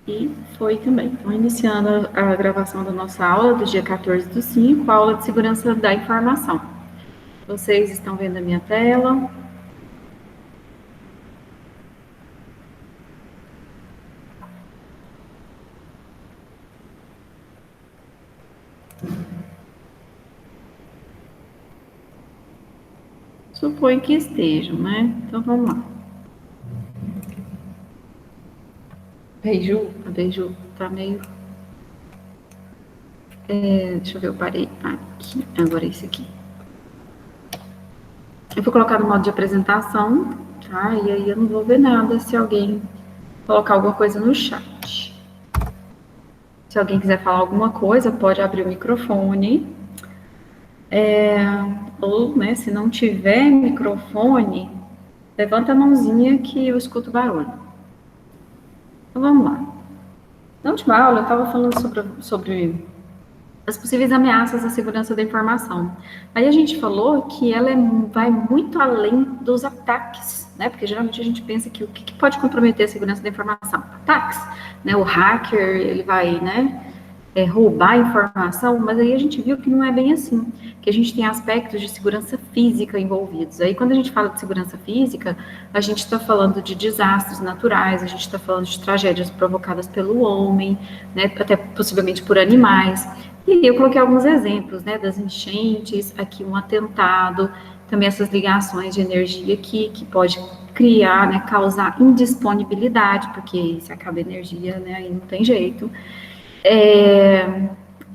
E foi também. Então, iniciando a gravação da nossa aula do dia 14/5, a aula de segurança da informação. Vocês estão vendo a minha tela? Suponho que estejam, né? Então, vamos lá. A Beiju tá meio... deixa eu ver, eu parei aqui. Agora é esse aqui. Eu vou colocar no modo de apresentação, tá? E aí eu não vou ver nada se alguém colocar alguma coisa no chat. Se alguém quiser falar alguma coisa, pode abrir o microfone. Ou, né, se não tiver microfone, levanta a mãozinha que eu escuto barulho. Então, vamos lá. Na última aula, eu estava falando sobre as possíveis ameaças à segurança da informação. Aí a gente falou que ela vai muito além dos ataques, né? Porque geralmente a gente pensa que o que pode comprometer a segurança da informação? Ataques, né? O hacker, ele vai, né, roubar informação, mas aí a gente viu que não é bem assim, que a gente tem aspectos de segurança física envolvidos. Aí quando a gente fala de segurança física, a gente está falando de desastres naturais, a gente está falando de tragédias provocadas pelo homem, né, até possivelmente por animais. E eu coloquei alguns exemplos, né, das enchentes, aqui um atentado, também essas ligações de energia que pode criar, né, causar indisponibilidade, porque se acaba a energia, né, aí não tem jeito.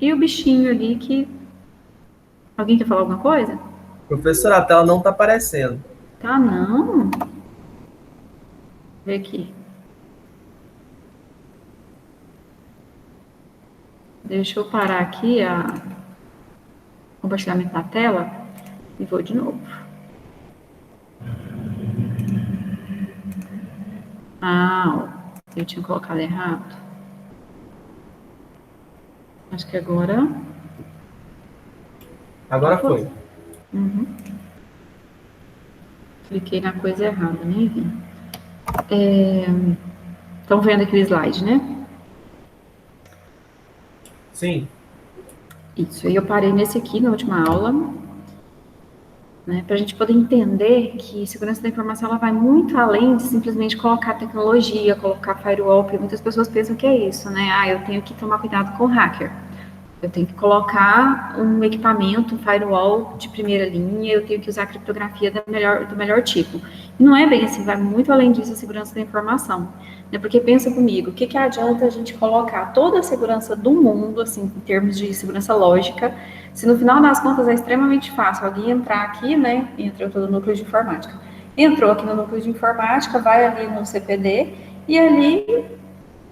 E o bichinho ali que... Alguém quer falar alguma coisa? Professora, a tela não está aparecendo. Tá, não. Vê aqui. Deixa eu parar aqui o compartilhamento da tela e vou de novo. Ó, eu tinha colocado errado. Acho que agora... Agora foi. Cliquei na coisa errada, nem vi. Estão vendo aqui o slide, né? Sim. Isso, aí eu parei nesse aqui na última aula, né, para a gente poder entender que segurança da informação ela vai muito além de simplesmente colocar tecnologia, colocar firewall, porque muitas pessoas pensam que é isso, né? Eu tenho que tomar cuidado com o hacker. Eu tenho que colocar um equipamento, um firewall de primeira linha, eu tenho que usar criptografia do melhor tipo. E não é bem assim, vai muito além disso a segurança da informação. Né? Porque pensa comigo, o que adianta a gente colocar toda a segurança do mundo, assim, em termos de segurança lógica, se no final das contas é extremamente fácil alguém entrar aqui, né? Entrou todo o núcleo de informática. Entrou aqui no núcleo de informática, vai ali no CPD e ali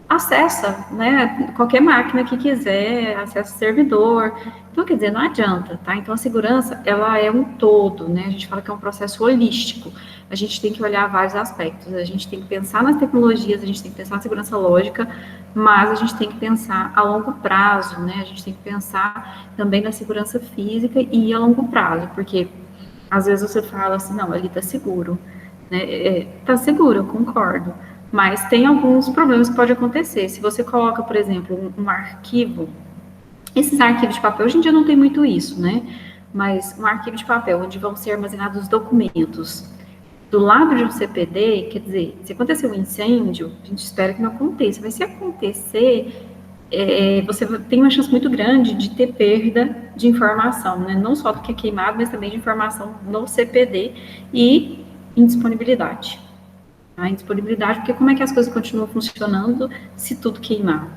acessa, né, qualquer máquina que quiser, acessa o servidor. Então, quer dizer, não adianta, tá? Então, a segurança, ela é um todo, né? A gente fala que é um processo holístico. A gente tem que olhar vários aspectos. A gente tem que pensar nas tecnologias, a gente tem que pensar na segurança lógica, mas a gente tem que pensar a longo prazo, né? A gente tem que pensar também na segurança física e a longo prazo, porque às vezes você fala assim, não, ali tá seguro, né? Tá seguro, eu concordo. Mas tem alguns problemas que podem acontecer. Se você coloca, por exemplo, um arquivo, esses arquivos de papel, hoje em dia não tem muito isso, né? Mas um arquivo de papel, onde vão ser armazenados documentos, do lado de um CPD, quer dizer, se acontecer um incêndio, a gente espera que não aconteça, mas se acontecer, você tem uma chance muito grande de ter perda de informação, né? Não só do que é queimado, mas também de informação no CPD e indisponibilidade. A indisponibilidade, porque como é que as coisas continuam funcionando se tudo queimar?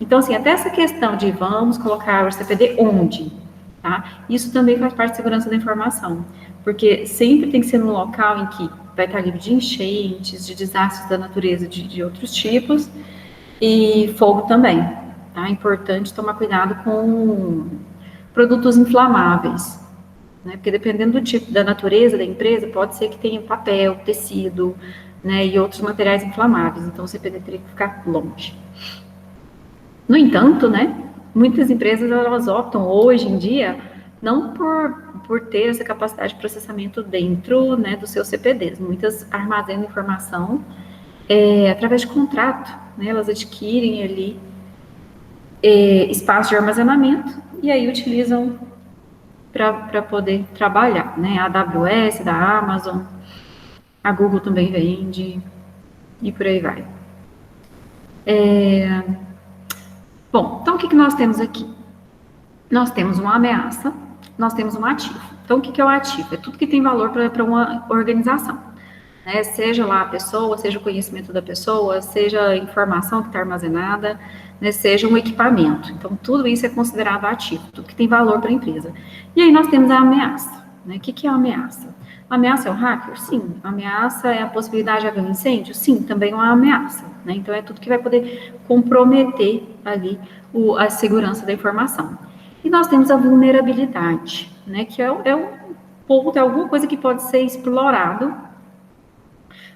Então, assim, até essa questão de vamos colocar o CPD onde, tá? Isso também faz parte da segurança da informação, porque sempre tem que ser num local em que vai estar livre de enchentes, de desastres da natureza de outros tipos, e fogo também, tá? É importante tomar cuidado com produtos inflamáveis, né? Porque dependendo do tipo da natureza da empresa, pode ser que tenha papel, tecido, né, e outros materiais inflamáveis, então o CPD teria que ficar longe. No entanto, né, muitas empresas elas optam hoje em dia não por ter essa capacidade de processamento dentro, né, dos seus CPDs. Muitas armazenam informação através de contrato, né, elas adquirem ali espaço de armazenamento e aí utilizam para poder trabalhar, né, a AWS, da Amazon, a Google também vende, e por aí vai. Bom, então o que nós temos aqui? Nós temos uma ameaça, nós temos um ativo. Então, o que é o ativo? É tudo que tem valor para uma organização. Né? Seja lá a pessoa, seja o conhecimento da pessoa, seja a informação que está armazenada, né? Seja um equipamento. Então, tudo isso é considerado ativo, tudo que tem valor para a empresa. E aí nós temos a ameaça. Né? O que é a ameaça? A ameaça é o hacker? Sim. A ameaça é a possibilidade de haver um incêndio? Sim, também é uma ameaça. Né? Então, é tudo que vai poder comprometer ali a segurança da informação. E nós temos a vulnerabilidade, né? Que é um ponto, é alguma coisa que pode ser explorado.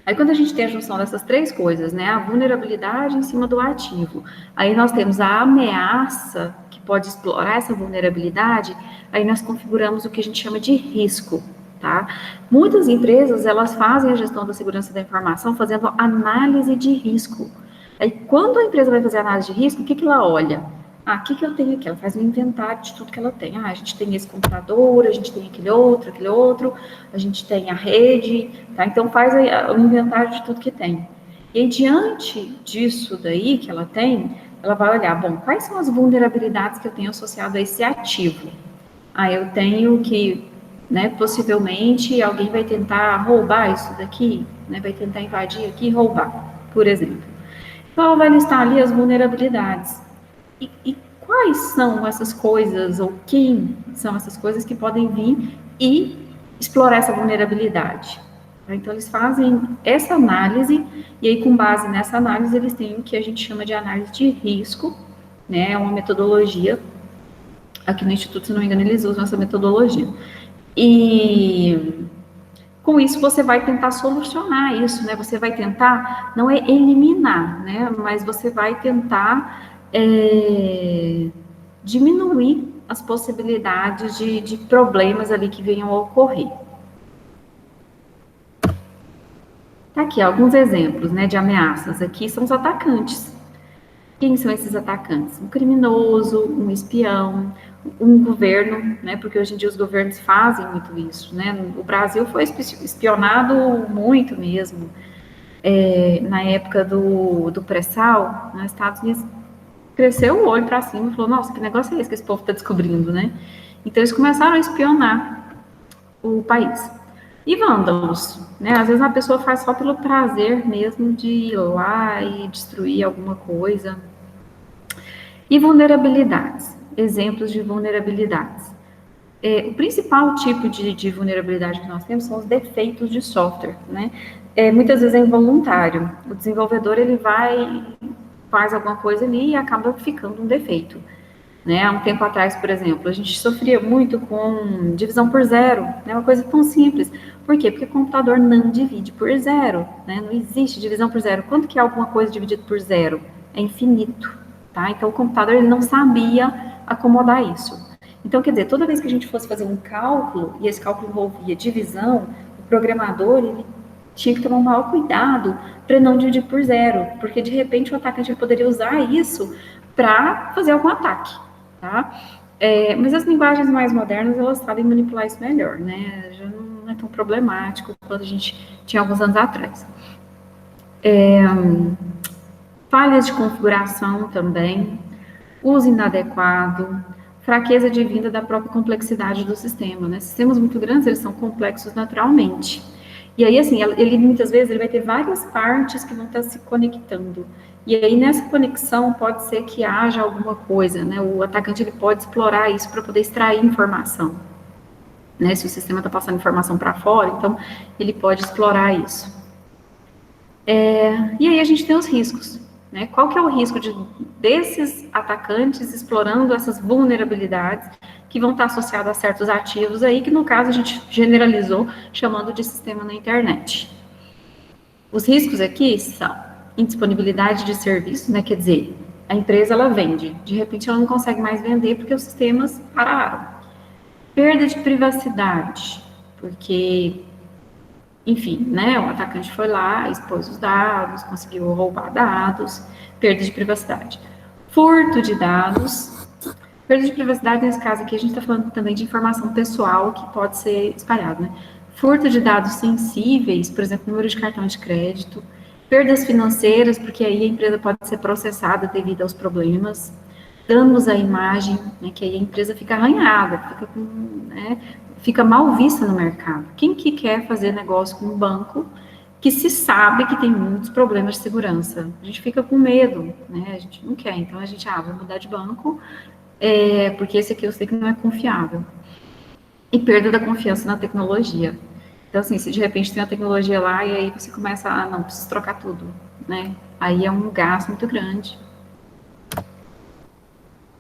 Aí, quando a gente tem a junção dessas três coisas, né? A vulnerabilidade em cima do ativo. Aí nós temos a ameaça que pode explorar essa vulnerabilidade. Aí nós configuramos o que a gente chama de risco, tá? Muitas empresas, elas fazem a gestão da segurança da informação fazendo análise de risco. Aí, quando a empresa vai fazer análise de risco, o que ela olha? O que eu tenho aqui? Ela faz um inventário de tudo que ela tem. A gente tem esse computador, a gente tem aquele outro, a gente tem a rede, tá? Então, faz o inventário de tudo que tem. E aí, diante disso daí que ela tem, ela vai olhar, bom, quais são as vulnerabilidades que eu tenho associado a esse ativo? Eu tenho que, né, possivelmente, alguém vai tentar roubar isso daqui, né, vai tentar invadir aqui e roubar, por exemplo. Então, ela vai listar ali as vulnerabilidades. E quais são essas coisas, ou quem são essas coisas que podem vir e explorar essa vulnerabilidade? Então, eles fazem essa análise, e aí, com base nessa análise, eles têm o que a gente chama de análise de risco, né? É uma metodologia. Aqui no Instituto, se não me engano, eles usam essa metodologia. E com isso, você vai tentar solucionar isso, né? Você vai tentar, não é eliminar, né? Mas você vai tentar diminuir as possibilidades de problemas ali que venham a ocorrer. Tá aqui alguns exemplos, né, de ameaças. Aqui são os atacantes. Quem são esses atacantes? Um criminoso, um espião, um governo, né? Porque hoje em dia os governos fazem muito isso, né? O Brasil foi espionado muito mesmo. Na época do pré-sal, nos Estados Unidos cresceu o olho para cima e falou, nossa, que negócio é esse que esse povo está descobrindo, né? Então, eles começaram a espionar o país. E vândalos, né? Às vezes a pessoa faz só pelo prazer mesmo de ir lá e destruir alguma coisa. E vulnerabilidades, exemplos de vulnerabilidades. O principal tipo de vulnerabilidade que nós temos são os defeitos de software, né? Muitas vezes é involuntário. O desenvolvedor, ele faz alguma coisa ali e acaba ficando um defeito. Né? Há um tempo atrás, por exemplo, a gente sofria muito com divisão por zero, né? Uma coisa tão simples. Por quê? Porque o computador não divide por zero, né? Não existe divisão por zero. Quanto que é alguma coisa dividida por zero? É infinito, tá? Então, o computador ele não sabia acomodar isso. Então, quer dizer, toda vez que a gente fosse fazer um cálculo, e esse cálculo envolvia divisão, o programador, ele tinha que tomar um maior cuidado para não dividir por zero, porque de repente o atacante poderia usar isso para fazer algum ataque, tá? Mas as linguagens mais modernas, elas sabem manipular isso melhor, né? Já não é tão problemático quanto a gente tinha alguns anos atrás. Falhas de configuração também, uso inadequado, fraqueza advinda da própria complexidade do sistema, né? Sistemas muito grandes, eles são complexos naturalmente. E aí, assim, ele muitas vezes ele vai ter várias partes que vão estar se conectando. E aí, nessa conexão, pode ser que haja alguma coisa, né? O atacante, ele pode explorar isso para poder extrair informação. Né? Se o sistema está passando informação para fora, então, ele pode explorar isso. E aí, a gente tem os riscos. Né? Qual que é o risco desses atacantes explorando essas vulnerabilidades que vão estar associados a certos ativos aí, que no caso a gente generalizou chamando de sistema na internet. Os riscos aqui são indisponibilidade de serviços, né? Quer dizer, a empresa ela vende, de repente ela não consegue mais vender porque os sistemas pararam. Perda de privacidade, porque Enfim, né, o atacante foi lá, expôs os dados, conseguiu roubar dados, perda de privacidade. Furto de dados. Perda de privacidade, nesse caso aqui, a gente está falando também de informação pessoal que pode ser espalhada, né? Furto de dados sensíveis, por exemplo, número de cartão de crédito. Perdas financeiras, porque aí a empresa pode ser processada devido aos problemas. Danos à imagem, né, que aí a empresa fica arranhada, fica mal vista no mercado. Quem que quer fazer negócio com um banco que se sabe que tem muitos problemas de segurança? A gente fica com medo, né? A gente não quer. Então a gente, vai mudar de banco, porque esse aqui eu sei que não é confiável. E perda da confiança na tecnologia. Então, assim, se de repente tem uma tecnologia lá e aí você começa não, preciso trocar tudo, né? Aí é um gasto muito grande.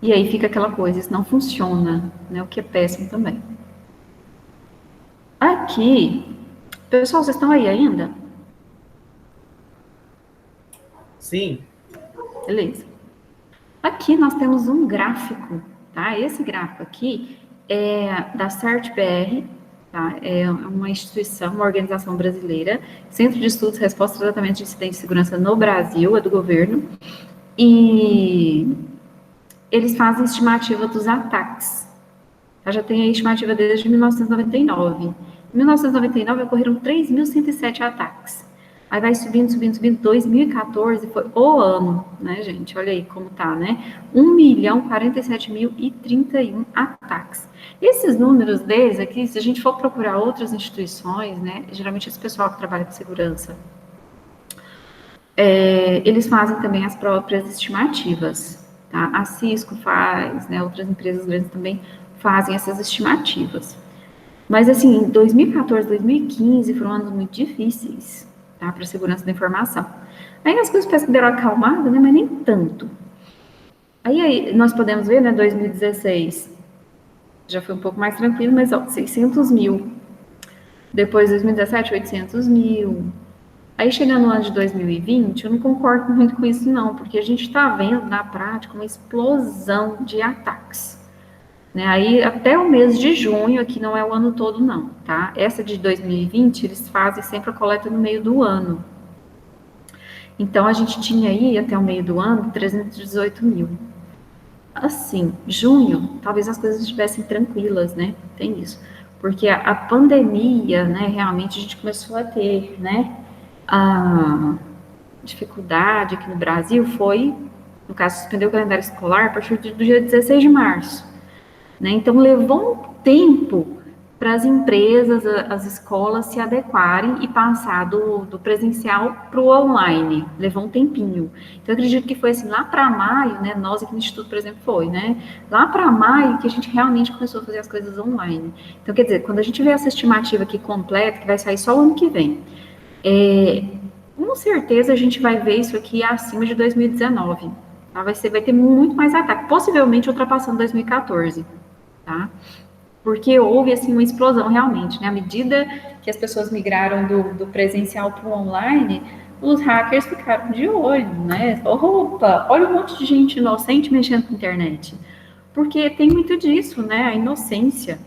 E aí fica aquela coisa, isso não funciona, né? O que é péssimo também. Aqui, pessoal, vocês estão aí ainda? Sim. Beleza. Aqui nós temos um gráfico, tá? Esse gráfico aqui é da CERT-BR, tá? É uma instituição, uma organização brasileira, Centro de Estudos, Resposta e Tratamento de Incidentes de Segurança no Brasil, é do governo, e eles fazem estimativa dos ataques. Já tem a estimativa desde 1999. Em 1999 ocorreram 3.107 ataques. Aí vai subindo, subindo, subindo. 2014 foi o ano, né, gente? Olha aí como tá, né? 1.047.031 ataques. Esses números deles aqui, se a gente for procurar outras instituições, né, geralmente esse pessoal que trabalha com segurança, eles fazem também as próprias estimativas, tá? A Cisco faz, né, outras empresas grandes também fazem essas estimativas. Mas, assim, 2014, 2015 foram anos muito difíceis, tá, para a segurança da informação. Aí as coisas parecem que deram acalmada, né, mas nem tanto. Aí nós podemos ver, né, 2016 já foi um pouco mais tranquilo, mas, 600 mil. Depois, 2017, 800 mil. Aí, chegando no ano de 2020, eu não concordo muito com isso, não, porque a gente está vendo, na prática, uma explosão de ataques. Né? Aí, até o mês de junho, aqui não é o ano todo, não, tá? Essa de 2020, eles fazem sempre a coleta no meio do ano. Então, a gente tinha aí, até o meio do ano, 318 mil. Assim, junho, talvez as coisas estivessem tranquilas, né? Tem isso. Porque a pandemia, né, realmente a gente começou a ter, né? A dificuldade aqui no Brasil foi, no caso, suspender o calendário escolar a partir do dia 16 de março. Né? Então, levou um tempo para as empresas, as escolas se adequarem e passar do presencial para o online. Levou um tempinho. Então, eu acredito que foi assim, lá para maio, né? Nós aqui no Instituto, por exemplo, foi, né? Lá para maio que a gente realmente começou a fazer as coisas online. Então, quer dizer, quando a gente vê essa estimativa aqui completa, que vai sair só o ano que vem, com certeza a gente vai ver isso aqui acima de 2019. Tá? Vai ter muito mais ataque, possivelmente ultrapassando 2014. Tá? Porque houve assim uma explosão realmente, né? À medida que as pessoas migraram do presencial para o online, os hackers ficaram de olho, né? Opa, olha um monte de gente inocente mexendo com a internet. Porque tem muito disso, né? A inocência.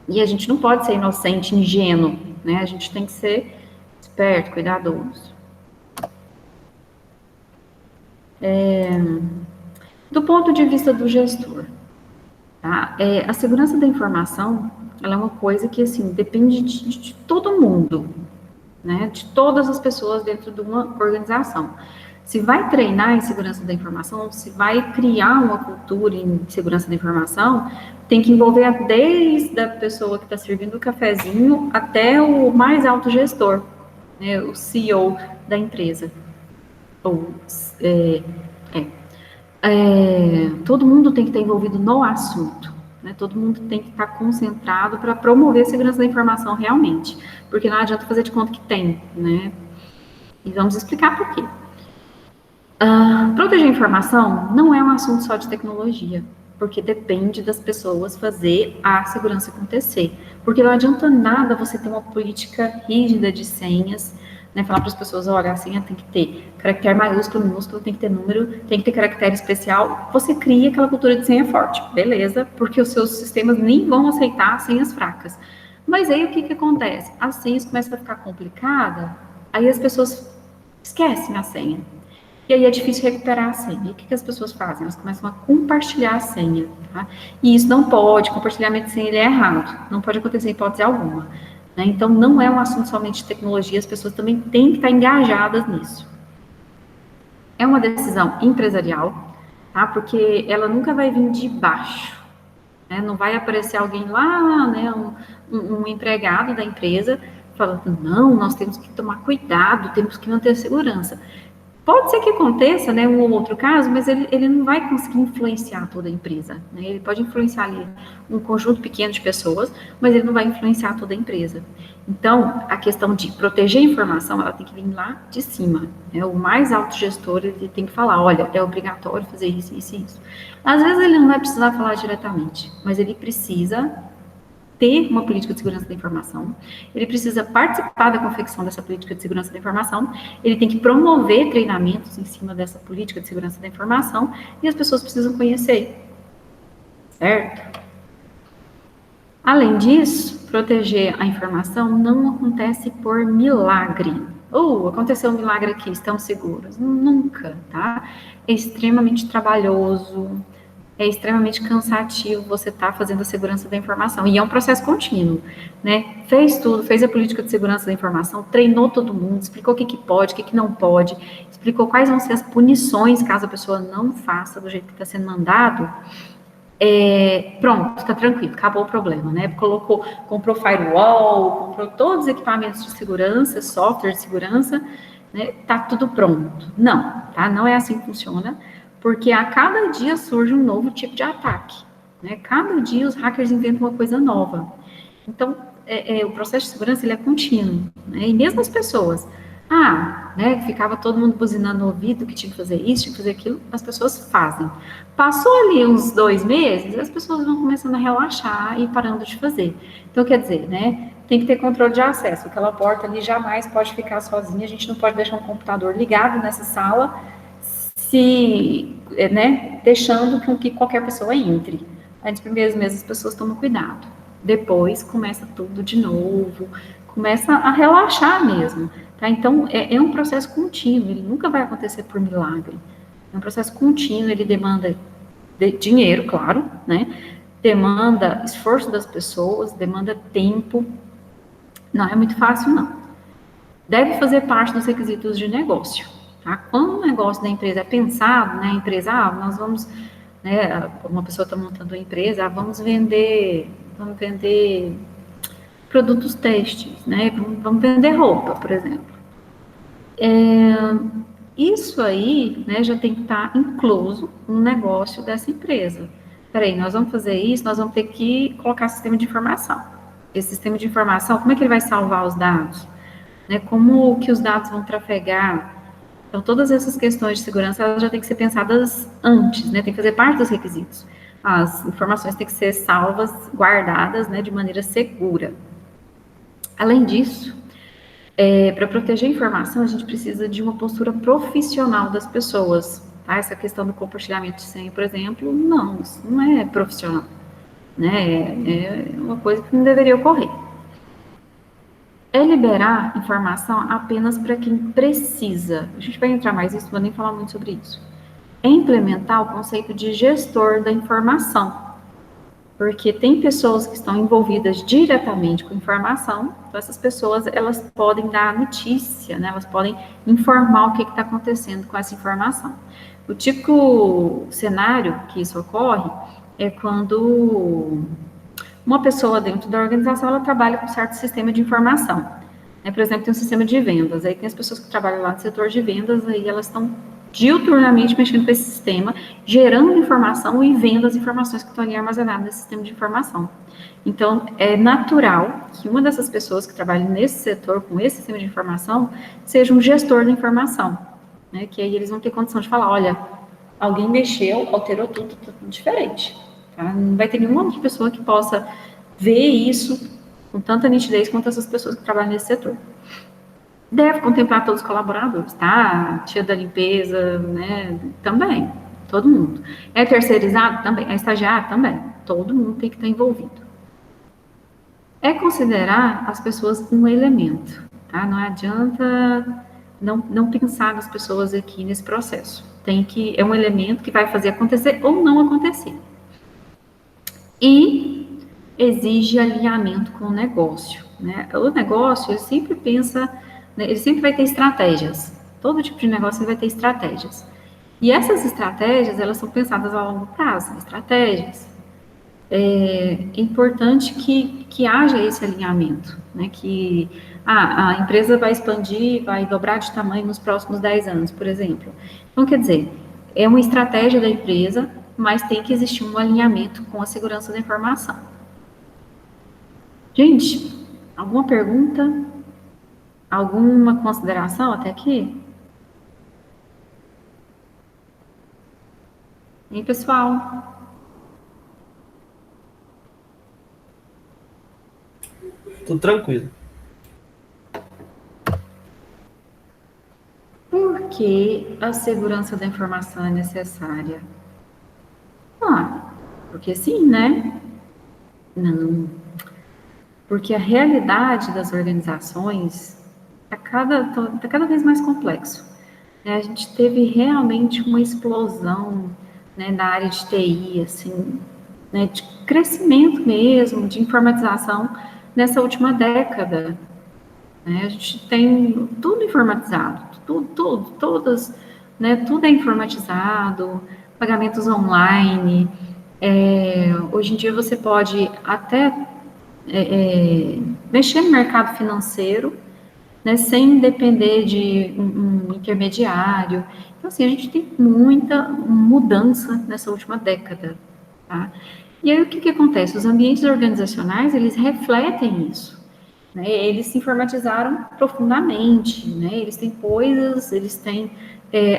E a gente não pode ser inocente, ingênuo, né? A gente tem que ser esperto, cuidadoso. Do ponto de vista do gestor, tá? A segurança da informação, ela é uma coisa que, assim, depende de todo mundo, né? De todas as pessoas dentro de uma organização. Se vai treinar em segurança da informação, se vai criar uma cultura em segurança da informação, tem que envolver desde a pessoa que está servindo o cafezinho até o mais alto gestor, né? O CEO da empresa. Ou, todo mundo tem que estar envolvido no assunto, né? Todo mundo tem que estar concentrado para promover a segurança da informação realmente, porque não adianta fazer de conta que tem, né? E vamos explicar por quê. Proteger a informação não é um assunto só de tecnologia, porque depende das pessoas fazer a segurança acontecer, porque não adianta nada você ter uma política rígida de senhas, né, falar para as pessoas, olha, a senha tem que ter caractere maiúsculo, minúsculo, tem que ter número, tem que ter caractere especial. Você cria aquela cultura de senha forte, beleza, porque os seus sistemas nem vão aceitar senhas fracas. Mas aí o que acontece? A senha começa a ficar complicada, aí as pessoas esquecem a senha. E aí é difícil recuperar a senha. E o que as pessoas fazem? Elas começam a compartilhar a senha, tá? E isso não pode, compartilhamento de senha ele é errado. Não pode acontecer em hipótese alguma. Né? Então, não é um assunto somente de tecnologia, as pessoas também têm que estar engajadas nisso. É uma decisão empresarial, tá? Porque ela nunca vai vir de baixo. Né? Não vai aparecer alguém lá, né, um empregado da empresa, falando, não, nós temos que tomar cuidado, temos que manter a segurança. Pode ser que aconteça, né, um ou outro caso, mas ele não vai conseguir influenciar toda a empresa. Né? Ele pode influenciar ali um conjunto pequeno de pessoas, mas ele não vai influenciar toda a empresa. Então, a questão de proteger a informação, ela tem que vir lá de cima. Né? O mais alto gestor, ele tem que falar, olha, é obrigatório fazer isso, isso e isso. Às vezes ele não vai precisar falar diretamente, mas ele precisa ter uma política de segurança da informação, ele precisa participar da confecção dessa política de segurança da informação, ele tem que promover treinamentos em cima dessa política de segurança da informação e as pessoas precisam conhecer, certo? Além disso, proteger a informação não acontece por milagre. Aconteceu um milagre aqui, estamos seguros. Nunca, tá? É extremamente trabalhoso, é extremamente cansativo você estar fazendo a segurança da informação. E é um processo contínuo, né? Fez tudo, fez a política de segurança da informação, treinou todo mundo, explicou o que pode, o que não pode, explicou quais vão ser as punições caso a pessoa não faça do jeito que está sendo mandado. Pronto, está tranquilo, acabou o problema, né? Comprou firewall, comprou todos os equipamentos de segurança, software de segurança, né? Tá tudo pronto. Não, tá? Não é assim que funciona. Porque a cada dia surge um novo tipo de ataque. Né? Cada dia os hackers inventam uma coisa nova. Então, o processo de segurança ele é contínuo. Né? E mesmo as pessoas, né, ficava todo mundo buzinando no ouvido que tinha que fazer isso, tinha que fazer aquilo, as pessoas fazem. Passou ali uns 2 meses, as pessoas vão começando a relaxar e parando de fazer. Então, quer dizer, né, tem que ter controle de acesso. Aquela porta ali jamais pode ficar sozinha, a gente não pode deixar um computador ligado nessa sala né, deixando com que qualquer pessoa entre. Aí, nos primeiros meses, as pessoas tomam cuidado. Depois, começa tudo de novo, começa a relaxar mesmo. Tá? Então, é um processo contínuo, ele nunca vai acontecer por milagre. É um processo contínuo, ele demanda dinheiro, claro, né? Demanda esforço das pessoas, demanda tempo. Não é muito fácil, não. Deve fazer parte dos requisitos de negócio. Tá? Quando o negócio da empresa é pensado, né, a empresa, nós vamos, né, uma pessoa está montando uma empresa, vamos vender produtos têxteis, né, vamos vender roupa, por exemplo. Isso aí, né, já tem que estar incluso no negócio dessa empresa. Peraí, nós vamos fazer isso, nós vamos ter que colocar sistema de informação. Esse sistema de informação, como é que ele vai salvar os dados? Né, como que os dados vão trafegar? Então, todas essas questões de segurança, elas já têm que ser pensadas antes, né? Tem que fazer parte dos requisitos. As informações têm que ser salvas, guardadas, né, de maneira segura. Além disso, para proteger a informação, a gente precisa de uma postura profissional das pessoas. Tá? Essa questão do compartilhamento de senha, por exemplo, não, isso não é profissional. Né? É uma coisa que não deveria ocorrer. É liberar informação apenas para quem precisa. A gente vai entrar mais nisso, não vou nem falar muito sobre isso. É implementar o conceito de gestor da informação. Porque tem pessoas que estão envolvidas diretamente com informação, então essas pessoas, elas podem dar notícia, né? Elas podem informar o que está acontecendo com essa informação. O típico cenário que isso ocorre é quando uma pessoa dentro da organização, ela trabalha com um certo sistema de informação. Por exemplo, tem um sistema de vendas, aí tem as pessoas que trabalham lá no setor de vendas, aí elas estão diuturnamente mexendo com esse sistema, gerando informação e vendo as informações que estão ali armazenadas nesse sistema de informação. Então, é natural que uma dessas pessoas que trabalha nesse setor, com esse sistema de informação, seja um gestor da informação, né? Que aí eles vão ter condição de falar, olha, alguém mexeu, alterou tudo diferente. Tá? Não vai ter nenhuma outra pessoa que possa ver isso com tanta nitidez quanto essas pessoas que trabalham nesse setor. Deve contemplar todos os colaboradores, tá? Tia da limpeza, né? Também, todo mundo. É terceirizado? Também. É estagiário? Também. Todo mundo tem que estar envolvido. é considerar as pessoas um elemento, tá? Não adianta não pensar nas pessoas aqui nesse processo. É um elemento que vai fazer acontecer ou não acontecer. E exige alinhamento com o negócio, né? O negócio, ele sempre pensa, né, ele sempre vai ter estratégias. Todo tipo de negócio vai ter estratégias. E essas estratégias, elas são pensadas a longo prazo, estratégias. É importante que haja esse alinhamento, né? Que a empresa vai expandir, vai dobrar de tamanho nos próximos 10 anos, por exemplo. Então, quer dizer, é uma estratégia da empresa, mas tem que existir um alinhamento com a segurança da informação. Gente, alguma pergunta? Alguma consideração até aqui? E aí, pessoal? Tudo tranquilo. Por que a segurança da informação é necessária? Ah, porque sim, né? Não. Porque a realidade das organizações está cada vez mais complexo. A gente teve realmente uma explosão, né, na área de TI, assim, né, de crescimento mesmo, de informatização nessa última década. Né? A gente tem tudo informatizado, todas, né, tudo é informatizado, pagamentos online. Hoje em dia você pode até mexer no mercado financeiro, né, sem depender de um intermediário. Então, assim, a gente tem muita mudança nessa última década, tá? E aí, o que acontece? Os ambientes organizacionais, eles refletem isso, né? Eles se informatizaram profundamente, né? Eles têm coisas, eles têm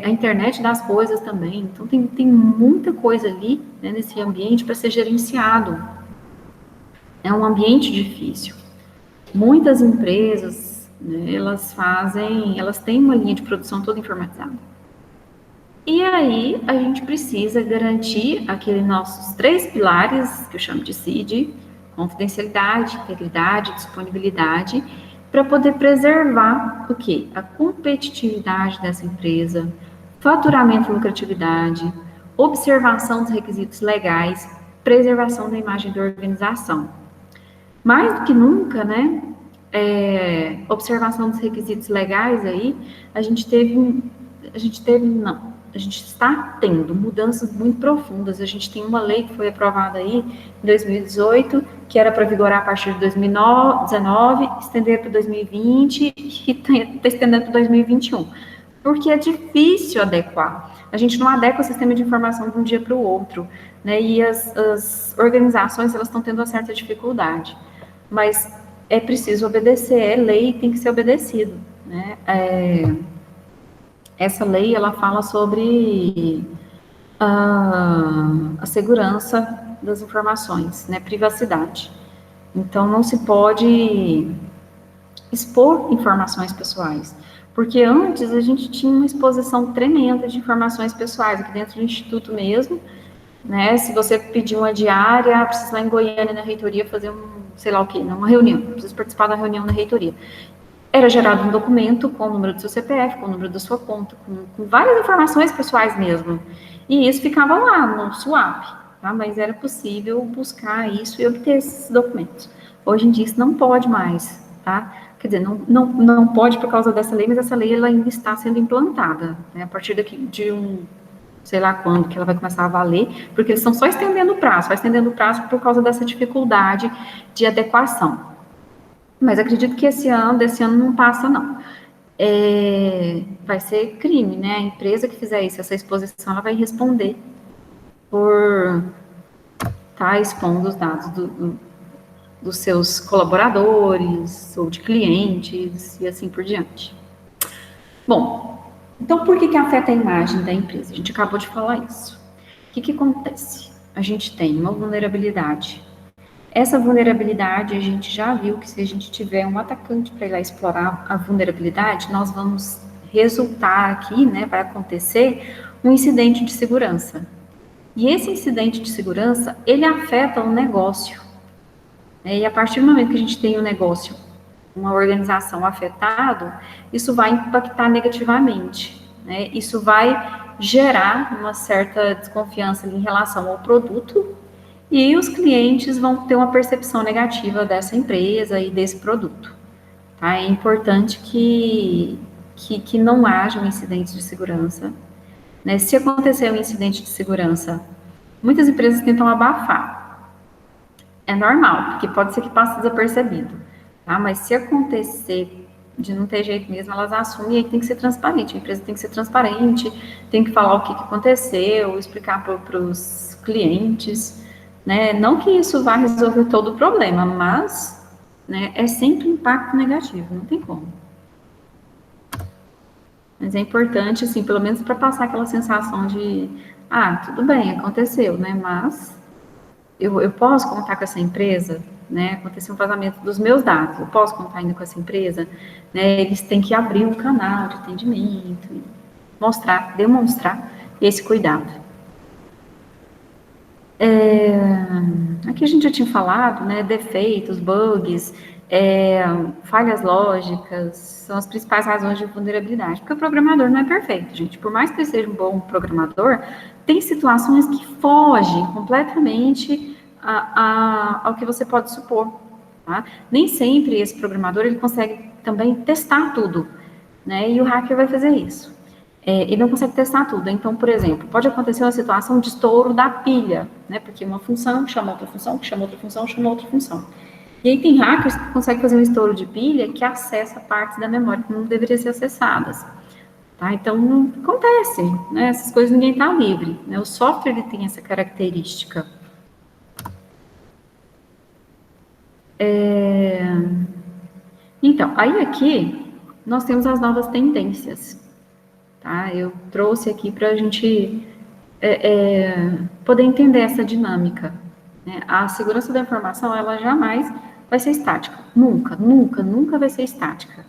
a internet das coisas também. Então, tem muita coisa ali, né, nesse ambiente para ser gerenciado. É um ambiente difícil. Muitas empresas, né, elas têm uma linha de produção toda informatizada. E aí a gente precisa garantir aqueles nossos 3 pilares, que eu chamo de CID, confidencialidade, integridade, disponibilidade, para poder preservar o quê? A competitividade dessa empresa, faturamento e lucratividade, observação dos requisitos legais, preservação da imagem da organização. Mais do que nunca, né, observação dos requisitos legais aí, a gente está tendo mudanças muito profundas. A gente tem uma lei que foi aprovada aí em 2018, que era para vigorar a partir de 2019, estender para 2020 e está estendendo para 2021. Porque é difícil adequar. A gente não adequa o sistema de informação de um dia para o outro, né? E as organizações, elas estão tendo uma certa dificuldade. Mas é preciso obedecer, é lei, tem que ser obedecido, né? Essa lei, ela fala sobre a segurança das informações, né? Privacidade. Então, não se pode expor informações pessoais, porque antes a gente tinha uma exposição tremenda de informações pessoais aqui dentro do Instituto mesmo, né? Se você pedir uma diária, precisa ir lá em Goiânia, na reitoria, fazer sei lá o quê, uma reunião, precisa participar da reunião na reitoria. Era gerado um documento com o número do seu CPF, com o número da sua conta, com várias informações pessoais mesmo. E isso ficava lá no SWAP, tá? Mas era possível buscar isso e obter esses documentos. Hoje em dia isso não pode mais, tá? Quer dizer, não pode por causa dessa lei, mas essa lei ela ainda está sendo implantada, né? A partir de sei lá quando que ela vai começar a valer, porque eles estão só estendendo o prazo, vai estendendo o prazo por causa dessa dificuldade de adequação. Mas acredito que desse ano não passa, não. Vai ser crime, né? A empresa que fizer isso, essa exposição, ela vai responder por estar expondo os dados dos seus colaboradores ou de clientes e assim por diante. Bom, então por que afeta a imagem da empresa? A gente acabou de falar isso. O que acontece? A gente tem uma vulnerabilidade. Essa vulnerabilidade, a gente já viu que se a gente tiver um atacante para ir lá explorar a vulnerabilidade, nós vamos resultar aqui, né, vai acontecer um incidente de segurança. E esse incidente de segurança, ele afeta o negócio. E a partir do momento que a gente tem um negócio, uma organização afetado, isso vai impactar negativamente, né? Isso vai gerar uma certa desconfiança em relação ao produto e os clientes vão ter uma percepção negativa dessa empresa e desse produto. Tá? É importante que não haja um incidente de segurança, né? Se acontecer um incidente de segurança, muitas empresas tentam abafar. É normal, porque pode ser que passe desapercebido. Tá? Mas se acontecer de não ter jeito mesmo, elas assumem e aí tem que ser transparente. A empresa tem que ser transparente, tem que falar o que aconteceu, explicar para os clientes. Né? Não que isso vá resolver todo o problema, mas né, é sempre impacto negativo, não tem como. Mas é importante, assim, pelo menos para passar aquela sensação de, tudo bem, aconteceu, né? Mas eu posso contar com essa empresa, né? Aconteceu um vazamento dos meus dados, eu posso contar ainda com essa empresa, né? Eles têm que abrir um canal de atendimento, demonstrar esse cuidado. Aqui a gente já tinha falado, né? Defeitos, bugs, falhas lógicas, são as principais razões de vulnerabilidade, porque o programador não é perfeito, gente. Por mais que ele seja um bom programador, tem situações que fogem completamente ao que você pode supor, tá? Nem sempre esse programador, ele consegue também testar tudo, né? E o hacker vai fazer isso. Ele não consegue testar tudo. Então, por exemplo, pode acontecer uma situação de estouro da pilha, né? Porque uma função chama outra função, que chama outra função, chama outra função. E aí tem hackers que conseguem fazer um estouro de pilha que acessa partes da memória que não deveriam ser acessadas. Tá? Então, acontece, né? Essas coisas ninguém está livre. Né? O software ele tem essa característica. Então, aí aqui nós temos as novas tendências. Tá? Eu trouxe aqui para a gente poder entender essa dinâmica. Né? A segurança da informação, ela jamais vai ser estática. Nunca, nunca, nunca vai ser estática.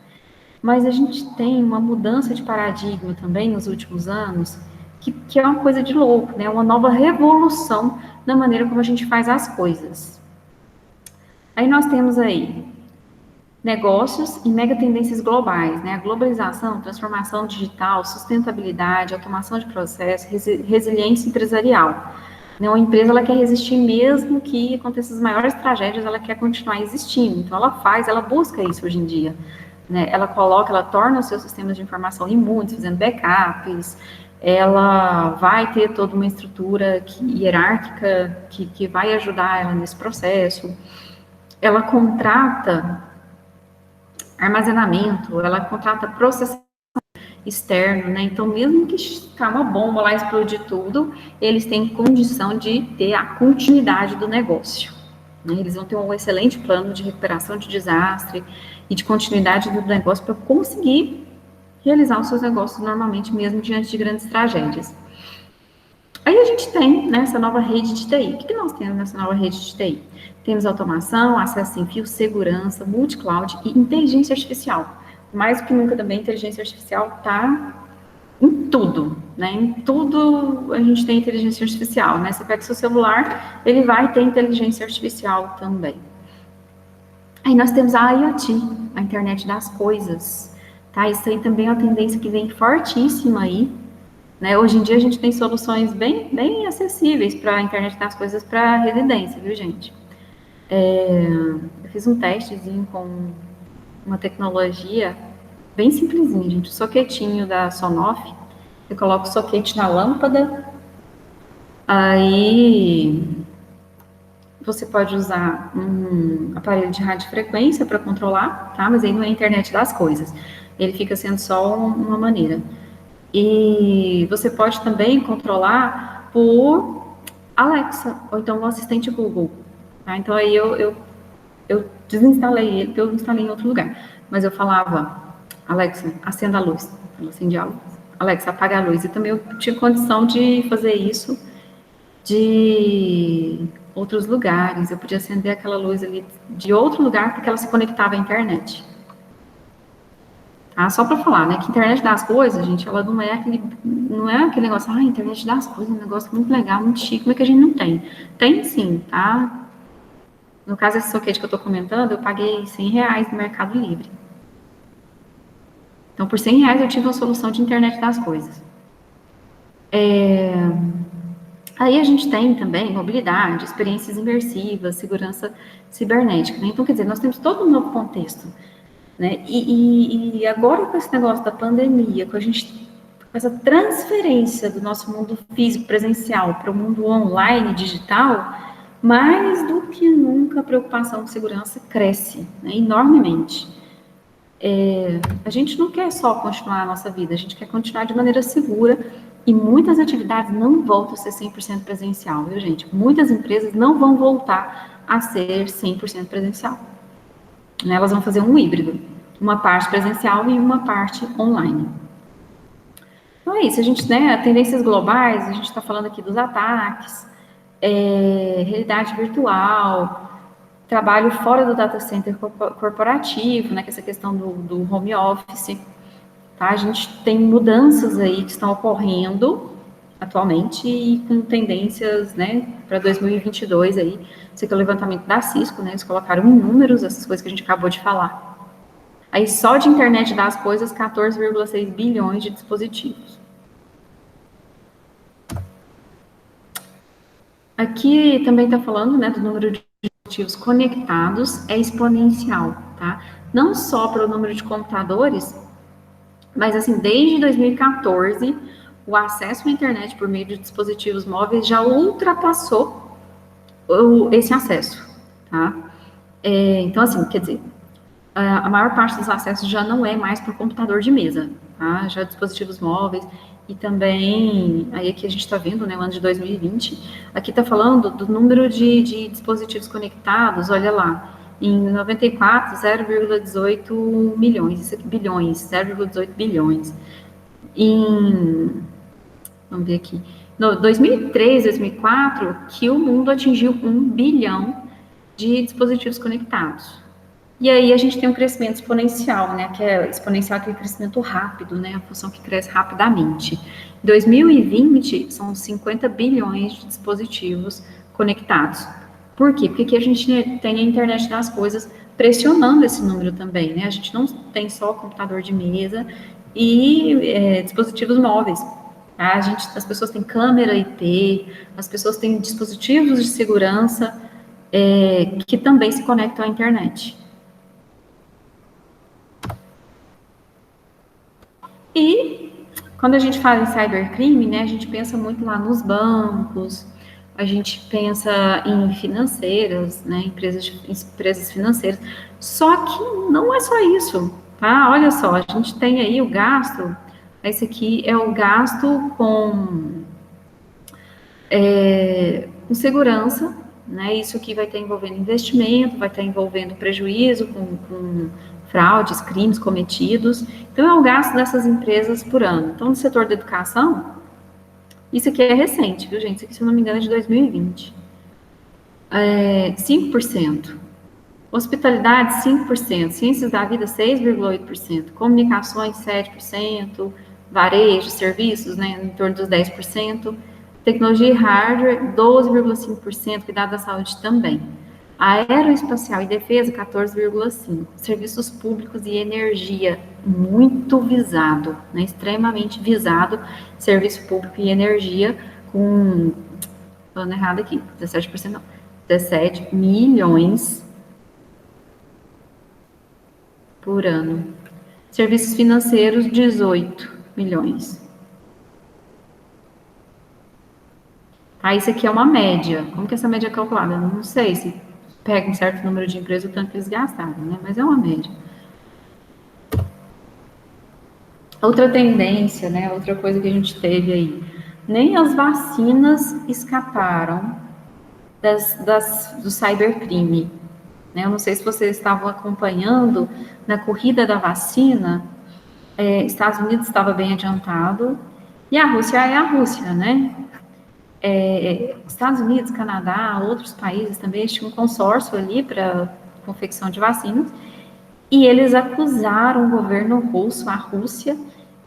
Mas a gente tem uma mudança de paradigma também nos últimos anos, que é uma coisa de louco, né? Uma nova revolução na maneira como a gente faz as coisas. Aí nós temos aí negócios e mega tendências globais, né? A globalização, transformação digital, sustentabilidade, automação de processo, resiliência empresarial. Né? Uma empresa, ela quer resistir mesmo que aconteçam as maiores tragédias, ela quer continuar existindo. Então, ela busca isso hoje em dia. Né? Ela torna os seus sistemas de informação imunes, fazendo backups, ela vai ter toda uma estrutura hierárquica que vai ajudar ela nesse processo. Ela contrata armazenamento, ela contrata processamento externo, né? Então, mesmo que caia uma bomba lá, explodir tudo, eles têm condição de ter a continuidade do negócio. Né? Eles vão ter um excelente plano de recuperação de desastre e de continuidade do negócio para conseguir realizar os seus negócios normalmente, mesmo diante de grandes tragédias. Aí a gente tem né, essa nova rede de TI. O que nós temos nessa nova rede de TI? Temos automação, acesso sem fio, segurança, multi-cloud e inteligência artificial. Mais do que nunca também, a inteligência artificial está em tudo, né? Em tudo a gente tem inteligência artificial, né? Você pega seu celular, ele vai ter inteligência artificial também. Aí nós temos a IoT, a internet das coisas, tá? Isso aí também é uma tendência que vem fortíssima aí, né? Hoje em dia a gente tem soluções bem acessíveis para a internet das coisas para residência, viu, gente? Eu fiz um testezinho com uma tecnologia bem simplesinha, gente. O soquetinho da Sonoff, eu coloco o soquete na lâmpada, aí você pode usar um aparelho de radiofrequência para controlar, tá? Mas aí não é a internet das coisas. Ele fica sendo só uma maneira. E você pode também controlar por Alexa, ou então o assistente Google. Tá? Então aí eu desinstalei ele, porque eu instalei em outro lugar. Mas eu falava, Alexa, acenda a luz. Ela acendia a luz. Alexa, apaga a luz. E também eu tinha condição de fazer isso de outros lugares. Eu podia acender aquela luz ali de outro lugar, porque ela se conectava à internet. Tá? Só para falar, né, que internet das coisas, gente, ela não é aquele negócio, internet das coisas, um negócio muito legal, muito chique, como é que a gente não tem? Tem sim, tá? No caso, esse soquete que eu estou comentando, eu paguei R$100 no Mercado Livre. Então, por R$100 eu tive uma solução de internet das coisas. Aí a gente tem também mobilidade, experiências imersivas, segurança cibernética, né? Então, quer dizer, nós temos todo um novo contexto, né? E agora com esse negócio da pandemia, com essa transferência do nosso mundo físico presencial para o mundo online digital, mais do que nunca a preocupação com segurança cresce, né, enormemente. A gente não quer só continuar a nossa vida, a gente quer continuar de maneira segura e muitas atividades não voltam a ser 100% presencial, viu, gente? Muitas empresas não vão voltar a ser 100% presencial. Né? Elas vão fazer um híbrido, uma parte presencial e uma parte online. Então é isso, a gente, né, tendências globais, a gente está falando aqui dos ataques, realidade virtual, trabalho fora do data center corporativo, né, que é essa questão do home office, tá? A gente tem mudanças aí que estão ocorrendo atualmente e com tendências, né, para 2022 aí, esse aqui é o levantamento da Cisco, né, eles colocaram em números essas coisas que a gente acabou de falar. Aí só de internet das coisas, 14,6 bilhões de dispositivos. Aqui também está falando, né, do número de dispositivos conectados é exponencial, tá? Não só pelo número de computadores, mas assim, desde 2014, o acesso à internet por meio de dispositivos móveis já ultrapassou esse acesso, tá? Então, assim, quer dizer, a maior parte dos acessos já não é mais por computador de mesa, tá? Já dispositivos móveis e também, aí aqui a gente está vendo, né, o ano de 2020, aqui está falando do número de dispositivos conectados, olha lá, em 94, 0,18 milhões, isso aqui, bilhões, 0,18 bilhões. Vamos ver aqui, no 2003, 2004, que o mundo atingiu 1 bilhão de dispositivos conectados. E aí a gente tem um crescimento exponencial, né? Que é exponencial, aquele crescimento rápido, né? A função que cresce rapidamente. Em 2020, são 50 bilhões de dispositivos conectados. Por quê? Porque aqui a gente tem a internet das coisas pressionando esse número também, né? A gente não tem só computador de mesa e dispositivos móveis. Tá? As pessoas têm câmera IP, as pessoas têm dispositivos de segurança que também se conectam à internet. E quando a gente fala em cybercrime, né, a gente pensa muito lá nos bancos, a gente pensa em financeiras, né, empresas financeiras. Só que não é só isso, tá? Olha só, a gente tem aí o gasto, esse aqui é o gasto com segurança, né? Isso aqui vai estar envolvendo investimento, vai estar envolvendo prejuízo com fraudes, crimes cometidos. Então, é o gasto dessas empresas por ano. Então, no setor da educação, isso aqui é recente, viu, gente? Isso aqui, se eu não me engano, é de 2020. 5%. Hospitalidade, 5%. Ciências da vida, 6,8%. Comunicações, 7%. Varejo, serviços, né, em torno dos 10%. Tecnologia e hardware, 12,5%. Cuidado da saúde também. Aeroespacial e defesa, 14,5%. Serviços públicos e energia, muito visado, né, extremamente visado. Serviço público e energia, com, falando errado aqui, 17% não, 17 milhões por ano. Serviços financeiros, 18 milhões. Tá, isso aqui é uma média. Como que essa média é calculada? Eu não sei se pega um certo número de empresas o tanto que eles gastaram, né? Mas é uma média. Outra tendência, né? Outra coisa que a gente teve aí. Nem as vacinas escaparam do cybercrime. Né? Eu não sei se vocês estavam acompanhando na corrida da vacina. Estados Unidos estava bem adiantado e a Rússia é a Rússia, né? Estados Unidos, Canadá, outros países também tinham um consórcio ali para confecção de vacinas, e eles acusaram o governo russo, a Rússia,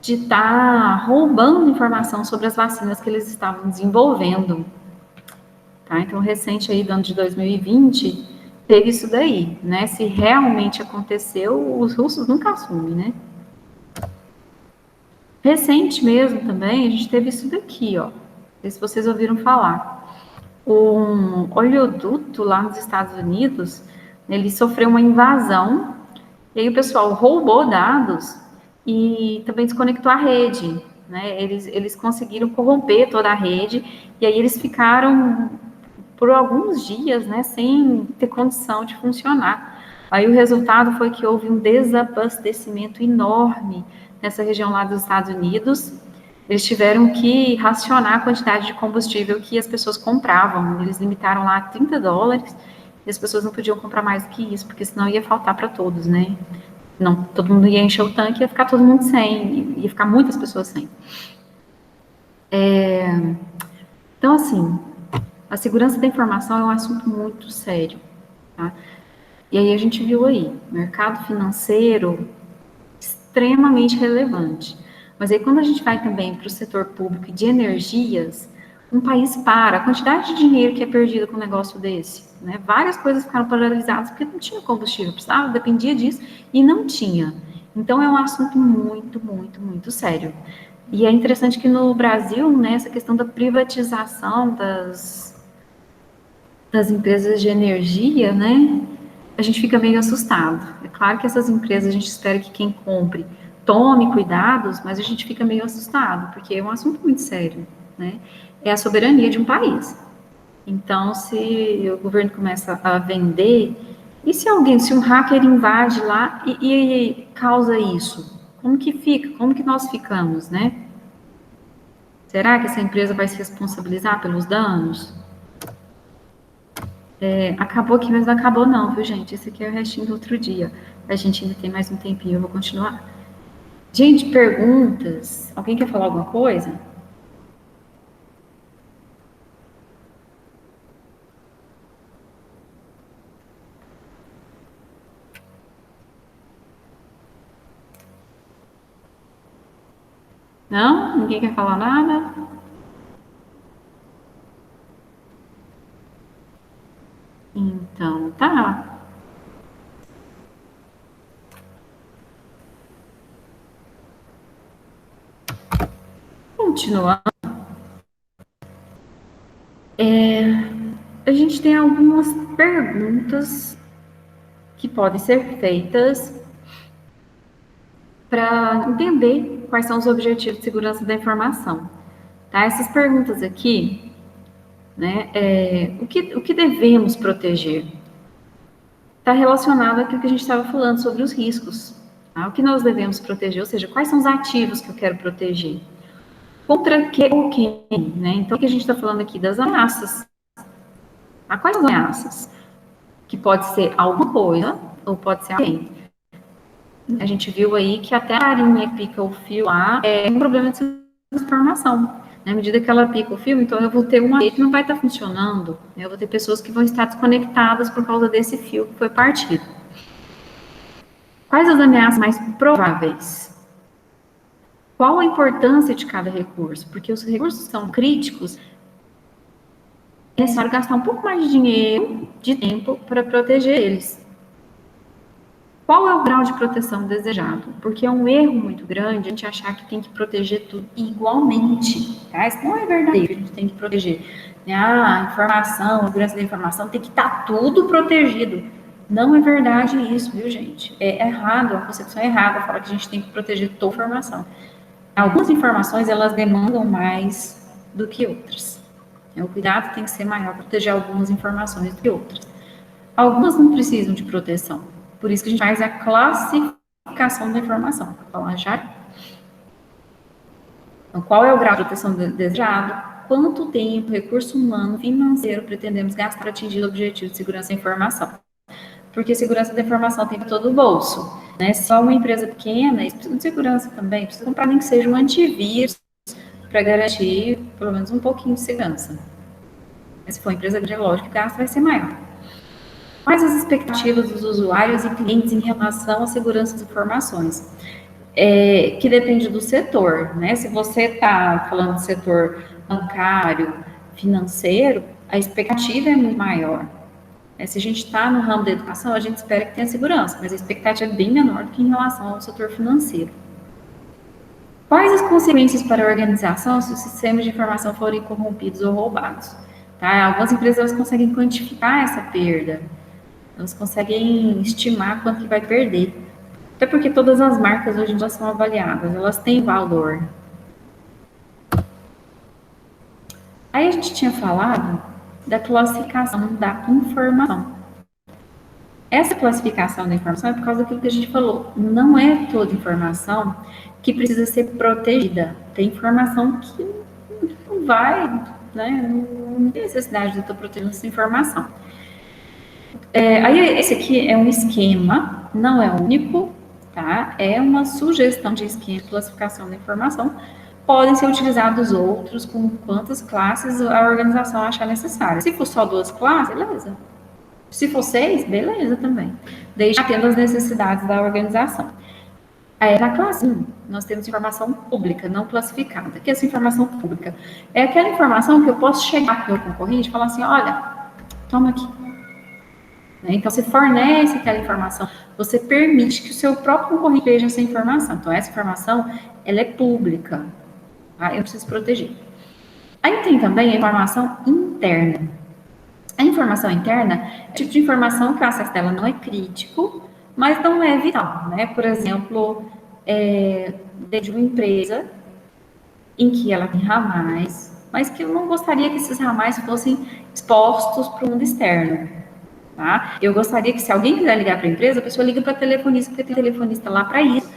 de estar roubando informação sobre as vacinas que eles estavam desenvolvendo. Tá? Então, recente aí do ano de 2020, teve isso daí, né? Se realmente aconteceu, os russos nunca assumem, né? Recente mesmo também, a gente teve isso daqui, ó. Não sei se vocês ouviram falar. Um oleoduto lá nos Estados Unidos, ele sofreu uma invasão, e aí o pessoal roubou dados e também desconectou a rede, né? Eles conseguiram corromper toda a rede, e aí eles ficaram por alguns dias, né, sem ter condição de funcionar. Aí o resultado foi que houve um desabastecimento enorme nessa região lá dos Estados Unidos. Eles tiveram que racionar a quantidade de combustível que as pessoas compravam. Eles limitaram lá a $30 e as pessoas não podiam comprar mais do que isso, porque senão ia faltar para todos, né? Não, todo mundo ia encher o tanque, ia ficar todo mundo sem, ia ficar muitas pessoas sem. Então, assim, a segurança da informação é um assunto muito sério, tá? E aí a gente viu aí, mercado financeiro extremamente relevante. Mas aí quando a gente vai também para o setor público e de energias, um país para, a quantidade de dinheiro que é perdido com um negócio desse, né? Várias coisas ficaram paralisadas porque não tinha combustível, precisava, dependia disso e não tinha. Então é um assunto muito, muito, muito sério. E é interessante que no Brasil, né, essa questão da privatização das empresas de energia, né, a gente fica meio assustado. É claro que essas empresas, a gente espera que quem compre tome cuidados, mas a gente fica meio assustado, porque é um assunto muito sério, né? É a soberania de um país. Então, se o governo começa a vender, e se alguém, se um hacker invade lá e causa isso? Como que fica? Como que nós ficamos, né? Será que essa empresa vai se responsabilizar pelos danos? Acabou aqui, mas não acabou não, viu, gente? Esse aqui é o restinho do outro dia. A gente ainda tem mais um tempinho, eu vou continuar. Gente, perguntas. Alguém quer falar alguma coisa? Não? Ninguém quer falar nada? Então, tá. Continuando. A gente tem algumas perguntas que podem ser feitas para entender quais são os objetivos de segurança da informação. Tá? Essas perguntas aqui, né, o que devemos proteger? Está relacionado àquilo que a gente estava falando sobre os riscos. Tá? O que nós devemos proteger, ou seja, quais são os ativos que eu quero proteger? Contra que ou quem? Né? Então, o que a gente está falando aqui das ameaças. Tá? Quais as ameaças? Que pode ser alguma coisa ou pode ser alguém. A gente viu aí que até a arinha pica o fio lá é um problema de transformação. Na medida que ela pica o fio, então eu vou ter uma rede que não vai estar funcionando. Eu vou ter pessoas que vão estar desconectadas por causa desse fio que foi partido. Quais as ameaças mais prováveis? Qual a importância de cada recurso? Porque os recursos são críticos, é necessário gastar um pouco mais de dinheiro, de tempo, para proteger eles. Qual é o grau de proteção desejado? Porque é um erro muito grande a gente achar que tem que proteger tudo igualmente. Tá? Isso não é verdadeiro, a gente tem que proteger. A informação, a segurança da informação tem que estar tudo protegido. Não é verdade isso, viu, gente? É errado, a concepção é errada, fala que a gente tem que proteger toda a informação. Algumas informações, elas demandam mais do que outras. O cuidado tem que ser maior para proteger algumas informações do que outras. Algumas não precisam de proteção. Por isso que a gente faz a classificação da informação. Vou falar já. Então, qual é o grau de proteção desejado? Quanto tempo, recurso humano, financeiro pretendemos gastar para atingir o objetivo de segurança da informação? Porque segurança da informação tem para todo o bolso. Né? Se é uma empresa pequena, isso precisa de segurança também. Precisa comprar nem que seja um antivírus para garantir pelo menos um pouquinho de segurança. Mas se for uma empresa grande, é lógico que o gasto vai ser maior. Quais as expectativas dos usuários e clientes em relação à segurança das informações? Que depende do setor, né? Se você está falando do setor bancário, financeiro, a expectativa é muito maior. Se a gente está no ramo da educação, a gente espera que tenha segurança, mas a expectativa é bem menor do que em relação ao setor financeiro. Quais as consequências para a organização se os sistemas de informação forem corrompidos ou roubados? Tá? Algumas empresas elas conseguem quantificar essa perda, elas conseguem estimar quanto que vai perder. Até porque todas as marcas hoje em dia são avaliadas, elas têm valor. Aí a gente tinha falado da classificação da informação. Essa classificação da informação é por causa daquilo que a gente falou. Não é toda informação que precisa ser protegida. Tem informação que não vai, né? Não tem necessidade de eu estar protegendo essa informação. Aí esse aqui é um esquema, não é único, tá? É uma sugestão de esquema de classificação da informação. Podem ser utilizados outros com quantas classes a organização achar necessária. Se for só 2 classes, beleza. Se for 6, beleza também. Desde atendo às necessidades da organização. Na classe 1, nós temos informação pública, não classificada. O que é essa informação pública? É aquela informação que eu posso chegar para o meu concorrente e falar assim, olha, toma aqui. Então, você fornece aquela informação, você permite que o seu próprio concorrente veja essa informação. Então, essa informação, ela é pública. Tá? Eu preciso proteger. Aí tem também a informação interna. A informação interna é o tipo de informação que o acesso dela não é crítico, mas não é vital, né? Por exemplo, de uma empresa em que ela tem ramais, mas que eu não gostaria que esses ramais fossem expostos para o mundo externo, tá? Eu gostaria que se alguém quiser ligar para a empresa, a pessoa liga para telefonista, porque tem telefonista lá para isso.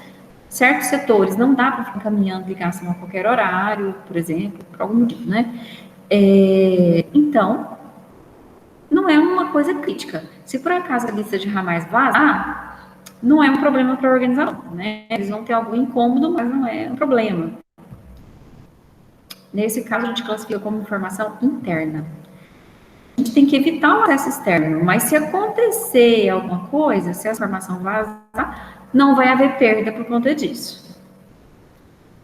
Certos setores não dá para ficar encaminhando ligação a qualquer horário, por exemplo, por algum motivo, né? Então, não é uma coisa crítica. Se por acaso a lista de ramais vazar, não é um problema para a organização, né? Eles vão ter algum incômodo, mas não é um problema. Nesse caso, a gente classifica como informação interna. A gente tem que evitar o acesso externo, mas se acontecer alguma coisa, se a informação vazar, não vai haver perda por conta disso.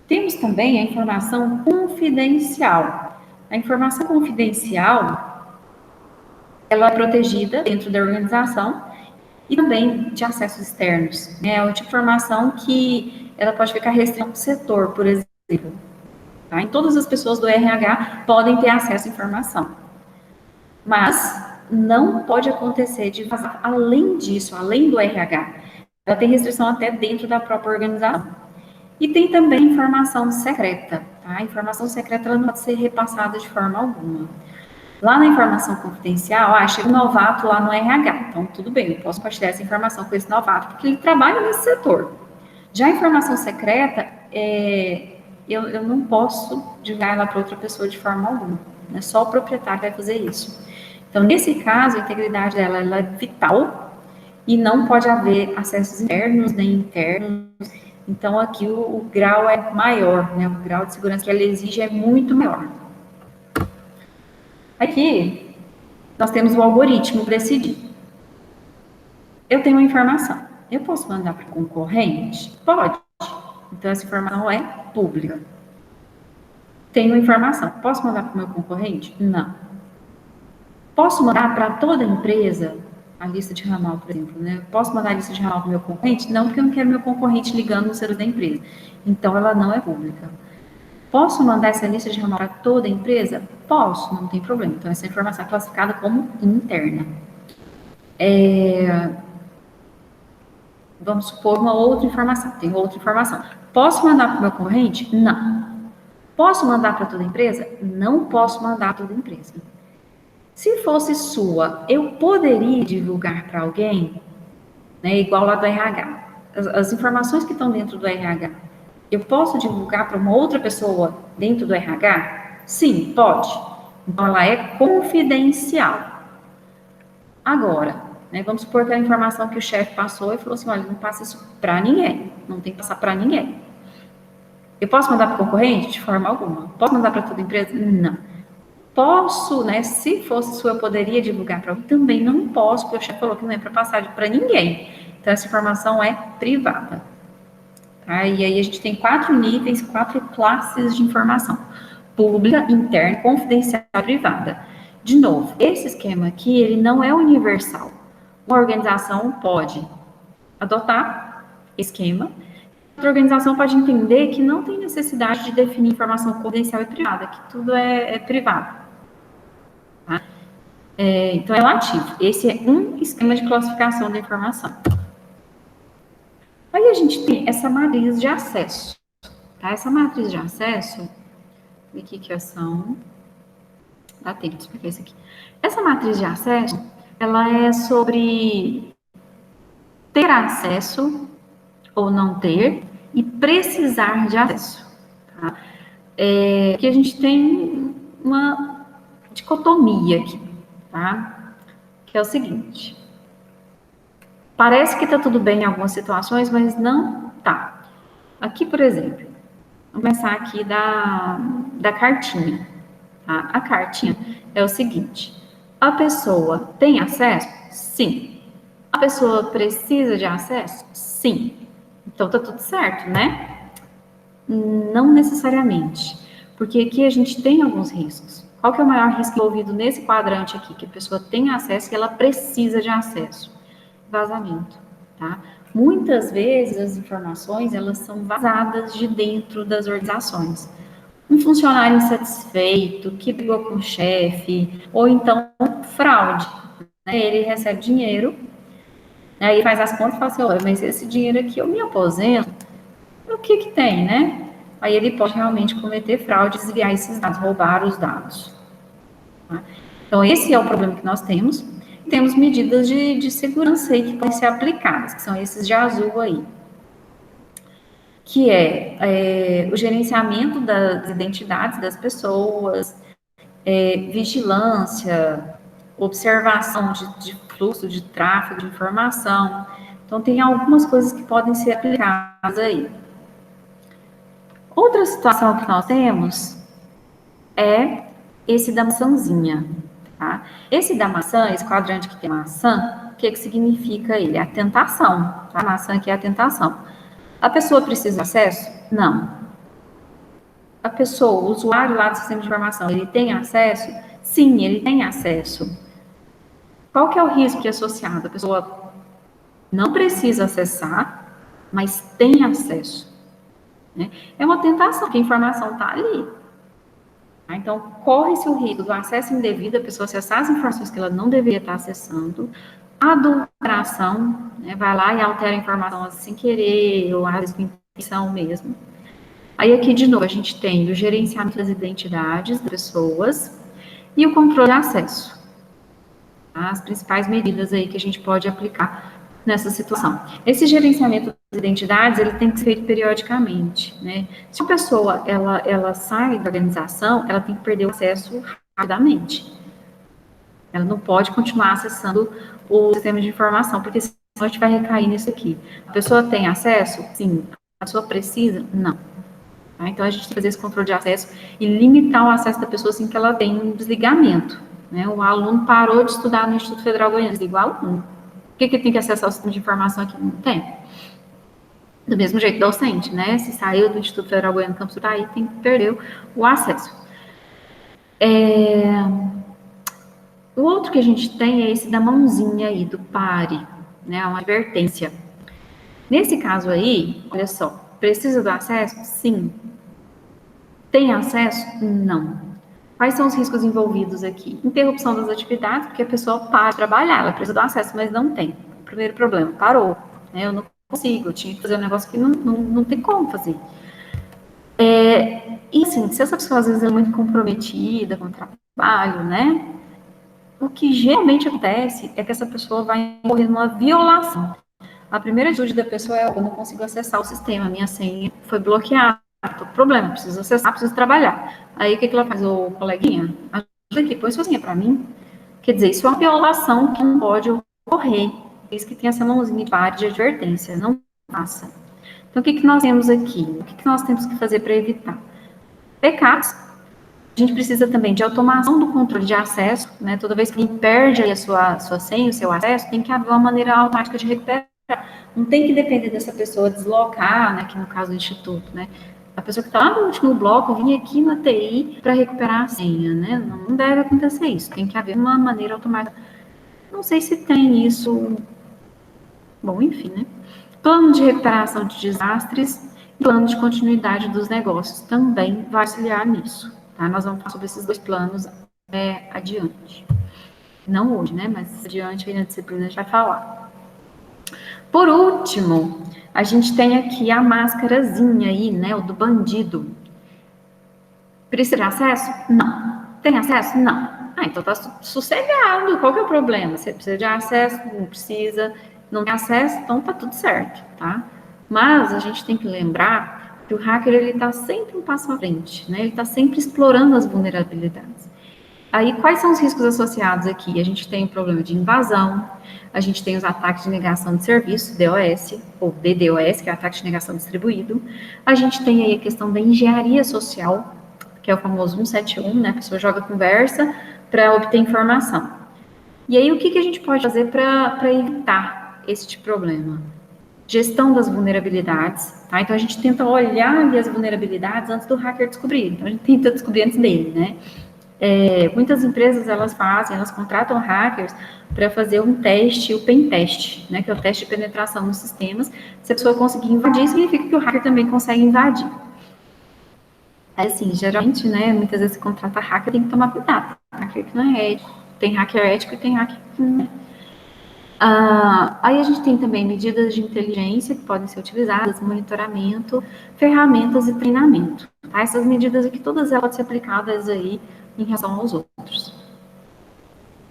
Temos também a informação confidencial. A informação confidencial, ela é protegida dentro da organização e também de acessos externos. É uma informação que ela pode ficar restrita ao setor, por exemplo. Tá? E todas as pessoas do RH podem ter acesso à informação. Mas não pode acontecer de vazar além disso, além do RH. Ela tem restrição até dentro da própria organização. E tem também informação secreta. Tá? A informação secreta ela não pode ser repassada de forma alguma. Lá na informação confidencial, chega um novato lá no RH. Então, tudo bem, eu posso compartilhar essa informação com esse novato, porque ele trabalha nesse setor. Já a informação secreta, eu não posso divulgar ela para outra pessoa de forma alguma. Né? Só o proprietário vai fazer isso. Então, nesse caso, a integridade dela ela é vital e não pode haver acessos internos nem internos. Então, aqui o grau é maior, né? O grau de segurança que ela exige é muito maior. Aqui, nós temos o algoritmo decidir. Eu tenho uma informação. Eu posso mandar para o concorrente? Pode. Então, essa informação é pública. Tenho informação. Posso mandar para o meu concorrente? Não. Posso mandar para toda a empresa a lista de ramal, por exemplo, né? Posso mandar a lista de ramal para o meu concorrente? Não, porque eu não quero meu concorrente ligando no celular da empresa. Então, ela não é pública. Posso mandar essa lista de ramal para toda a empresa? Posso, não tem problema. Então, essa informação é classificada como interna. Vamos supor uma outra informação. Tem outra informação. Posso mandar para o meu concorrente? Não. Posso mandar para toda a empresa? Não posso mandar para toda a empresa. Se fosse sua, eu poderia divulgar para alguém, né, igual lá do RH. As informações que estão dentro do RH, eu posso divulgar para uma outra pessoa dentro do RH? Sim, pode. Então, ela é confidencial. Agora, né, vamos supor que a informação que o chefe passou e falou assim, olha, não passa isso para ninguém. Não tem que passar para ninguém. Eu posso mandar para o concorrente? De forma alguma. Posso mandar para toda empresa? Não. Posso, né, se fosse sua, eu poderia divulgar para alguém? Também não posso, porque o chefe falou que não é para passar para ninguém. Então, essa informação é privada. Tá? E aí, a gente tem 4 níveis, 4 classes de informação. Pública, interna, confidencial e privada. De novo, esse esquema aqui, ele não é universal. Uma organização pode adotar esquema, outra organização pode entender que não tem necessidade de definir informação confidencial e privada, que tudo é privado. Tá? Então, é relativo. Esse é um esquema de classificação da informação. Aí a gente tem essa matriz de acesso. Tá? Essa matriz de acesso, aqui que são... Dá tempo de explicar isso aqui. Essa matriz de acesso, ela é sobre ter acesso ou não ter e precisar de acesso. Tá? Aqui a gente tem uma dicotomia aqui, tá? Que é o seguinte. Parece que está tudo bem em algumas situações, mas não tá. Aqui, por exemplo, vamos começar aqui da cartinha. Tá? A cartinha é o seguinte: a pessoa tem acesso? Sim. A pessoa precisa de acesso? Sim. Então tá tudo certo, né? Não necessariamente, porque aqui a gente tem alguns riscos. Qual que é o maior risco envolvido nesse quadrante aqui? Que a pessoa tem acesso e ela precisa de acesso. Vazamento, tá? Muitas vezes as informações, elas são vazadas de dentro das organizações. Um funcionário insatisfeito, que brigou com o chefe, ou então fraude. Né? Ele recebe dinheiro, aí faz as contas e fala assim, olha, mas esse dinheiro aqui eu me aposento, o que tem, né? Aí ele pode realmente cometer fraude, desviar esses dados, roubar os dados. Tá? Então, esse é o problema que nós temos. Temos medidas de segurança aí que podem ser aplicadas, que são esses de azul aí. Que é o gerenciamento das identidades das pessoas, vigilância, observação de fluxo de tráfego de informação. Então, tem algumas coisas que podem ser aplicadas aí. Outra situação que nós temos é esse da maçãzinha, tá? Esse da maçã, esse quadrante que tem maçã, o que significa ele? É a tentação, tá? A maçã aqui é a tentação. A pessoa precisa de acesso? Não. A pessoa, o usuário lá do sistema de informação, ele tem acesso? Sim, ele tem acesso. Qual que é o risco que é associado? A pessoa não precisa acessar, mas tem acesso. Né? É uma tentação, porque a informação está ali. Então, corre-se o risco do acesso indevido, a pessoa acessar as informações que ela não deveria estar acessando, adulteração, né? Vai lá e altera a informação sem querer, ou às vezes com intenção mesmo. Aí aqui, de novo, a gente tem o gerenciamento das identidades das pessoas e o controle de acesso. As principais medidas aí que a gente pode aplicar nessa situação. Esse gerenciamento das identidades, ele tem que ser feito periodicamente, né? Se a pessoa, ela sai da organização, ela tem que perder o acesso rapidamente. Ela não pode continuar acessando o sistema de informação, porque senão a gente vai recair nisso aqui. A pessoa tem acesso? Sim. A pessoa precisa? Não. Tá? Então, a gente tem que fazer esse controle de acesso e limitar o acesso da pessoa assim que ela tem um desligamento. Né? O aluno parou de estudar no Instituto Federal Goiano, desliga o aluno. Por que tem que acessar o sistema de informação aqui? Não tem. Do mesmo jeito, docente, né? Se saiu do Instituto Federal Goiano Campus Itaí, tem que perder o acesso. O outro que a gente tem é esse da mãozinha aí, do pare, né? Uma advertência. Nesse caso aí, olha só, precisa do acesso? Sim. Tem acesso? Não. Quais são os riscos envolvidos aqui? Interrupção das atividades, porque a pessoa para de trabalhar, ela precisa do acesso, mas não tem. O primeiro problema, parou. Né? Eu não consigo, eu tinha que fazer um negócio que não tem como fazer. E assim, se essa pessoa às vezes é muito comprometida com o trabalho, né? O que geralmente acontece é que essa pessoa vai morrer numa violação. A primeira atitude da pessoa é: eu não consigo acessar o sistema, minha senha foi bloqueada. Tô com problema, preciso acessar, preciso trabalhar. Aí o que ela faz? Ô, coleguinha, ajuda aqui, põe sua senha para mim. Quer dizer, isso é uma violação que não pode ocorrer. É isso que tem essa mãozinha de pare de advertência, não passa. Então, o que nós temos aqui? O que nós temos que fazer para evitar? Pecados. A gente precisa também de automação do controle de acesso, né? Toda vez que alguém perde a sua senha, o seu acesso, tem que haver uma maneira automática de recuperar. Não tem que depender dessa pessoa deslocar, né? Que no caso do instituto, né? A pessoa que está lá no último bloco vinha aqui na TI para recuperar a senha, né? Não deve acontecer isso. Tem que haver uma maneira automática. Não sei se tem isso. Bom, enfim, né? Plano de recuperação de desastres, plano de continuidade dos negócios também vai auxiliar nisso, tá? Nós vamos falar sobre esses dois planos adiante. Não hoje, né? Mas adiante aí na disciplina a gente vai falar. Por último, a gente tem aqui a máscarazinha aí, né? O do bandido. Precisa de acesso? Não. Tem acesso? Não. Ah, então tá sossegado. Qual que é o problema? Você precisa de acesso? Não precisa. Não tem acesso? Então tá tudo certo, tá? Mas a gente tem que lembrar que o hacker, ele tá sempre um passo à frente, né? Ele tá sempre explorando as vulnerabilidades. Aí, quais são os riscos associados aqui? A gente tem o problema de invasão, a gente tem os ataques de negação de serviço, DOS, ou DDoS, que é ataque de negação distribuído. A gente tem aí a questão da engenharia social, que é o famoso 171, né? A pessoa joga conversa para obter informação. E aí, o que a gente pode fazer para evitar este problema? Gestão das vulnerabilidades, tá? Então, a gente tenta olhar ali as vulnerabilidades antes do hacker descobrir. Então, a gente tenta descobrir antes dele, né? Muitas empresas, elas contratam hackers para fazer um teste, o pen test, né? Que é o teste de penetração nos sistemas. Se a pessoa conseguir invadir, significa que o hacker também consegue invadir. Assim, geralmente, né, muitas vezes você contrata hacker, tem que tomar cuidado. Hacker que não é ético. Tem hacker ético e tem hacker que não é. Aí a gente tem também medidas de inteligência que podem ser utilizadas, monitoramento, ferramentas e treinamento. Tá? Essas medidas aqui, todas elas podem ser aplicadas aí em relação aos outros.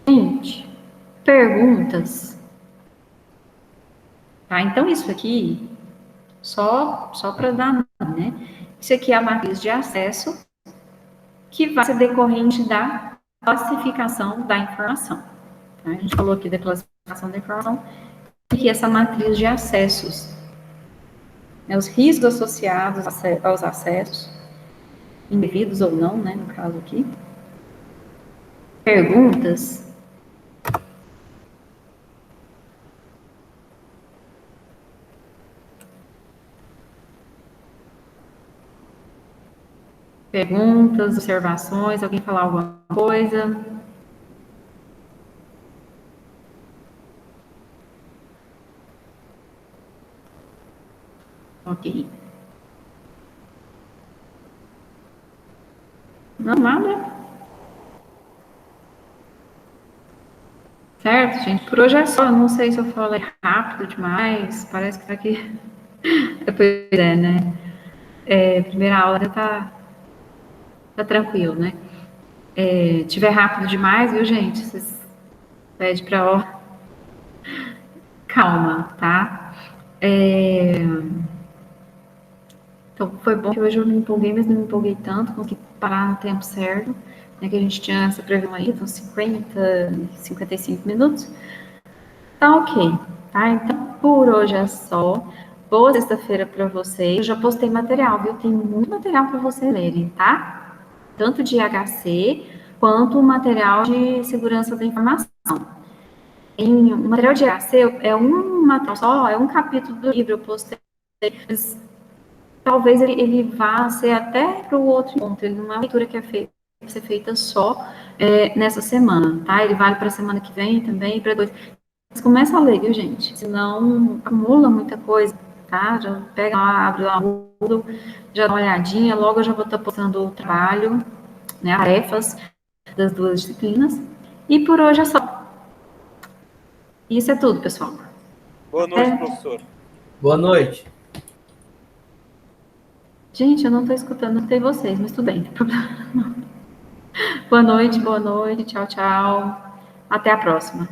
Gente, perguntas? Tá? Então, isso aqui, só para dar nome, né? Isso aqui é a matriz de acesso que vai ser decorrente da classificação da informação. Tá? A gente falou aqui da classificação da informação, que essa matriz de acessos, né, os riscos associados aos acessos, indevidos ou não, né, no caso aqui. Perguntas? Perguntas, observações, alguém falar alguma coisa? Ok. Não, nada? Certo, gente? Por hoje é só. Eu não sei se eu falei rápido demais. Parece que tá aqui. Pois é, né? Primeira aula tá tranquilo, né? Tiver rápido demais, viu, gente? Vocês pedem pra ó, calma, tá? Então, foi bom que hoje eu me empolguei, mas não me empolguei tanto, consegui parar no tempo certo, né, que a gente tinha essa previsão aí, uns 50, 55 minutos. Tá ok, tá? Então, por hoje é só. Boa sexta-feira para vocês. Eu já postei material, viu? Tem muito material para vocês lerem, tá? Tanto de IHC, quanto material de segurança da informação. O material de IHC é um material só, é um capítulo do livro, eu postei, mas talvez ele vá ser até para o outro encontro, ele não é uma leitura que ser feita só nessa semana, tá? Ele vale para a semana que vem também e para depois. Mas começa a ler, viu, gente? Senão acumula muita coisa, tá? Já pega lá, abre lá o Google, já dá uma olhadinha, logo eu já vou estar postando o trabalho, né, tarefas das duas disciplinas. E por hoje é só. Isso é tudo, pessoal. Boa noite, professor. Boa noite. Gente, eu não estou escutando, não tem vocês, mas tudo bem, não tem problema. Boa noite, tchau, tchau. Até a próxima.